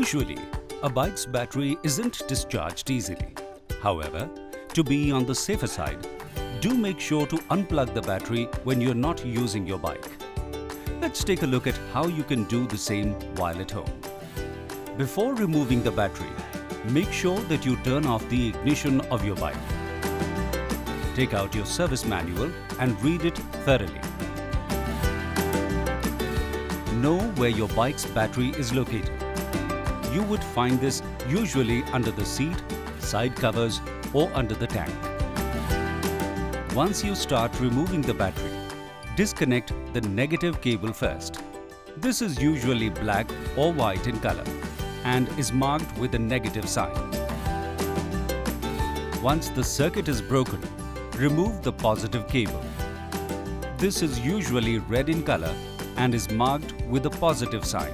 Usually, a bike's battery isn't discharged easily. However, to be on the safer side, do make sure to unplug the battery when you're not using your bike. Let's take a look at how you can do the same while at home. Before removing the battery, make sure that you turn off the ignition of your bike. Take out your service manual and read it thoroughly. Know where your bike's battery is located. You would find this usually under the seat, side covers, or under the tank. Once you start removing the battery, disconnect the negative cable first. This is usually black or white in color and is marked with a negative sign. Once the circuit is broken, remove the positive cable. This is usually red in color and is marked with a positive sign.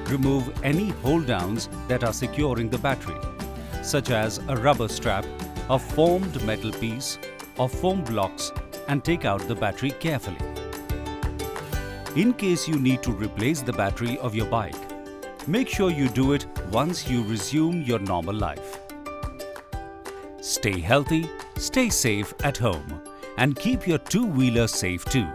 Remove any hold-downs that are securing the battery, such as a rubber strap, a formed metal piece, or foam blocks, and take out the battery carefully. In case you need to replace the battery of your bike, make sure you do it once you resume your normal life. Stay healthy, stay safe at home, and keep your two-wheeler safe too.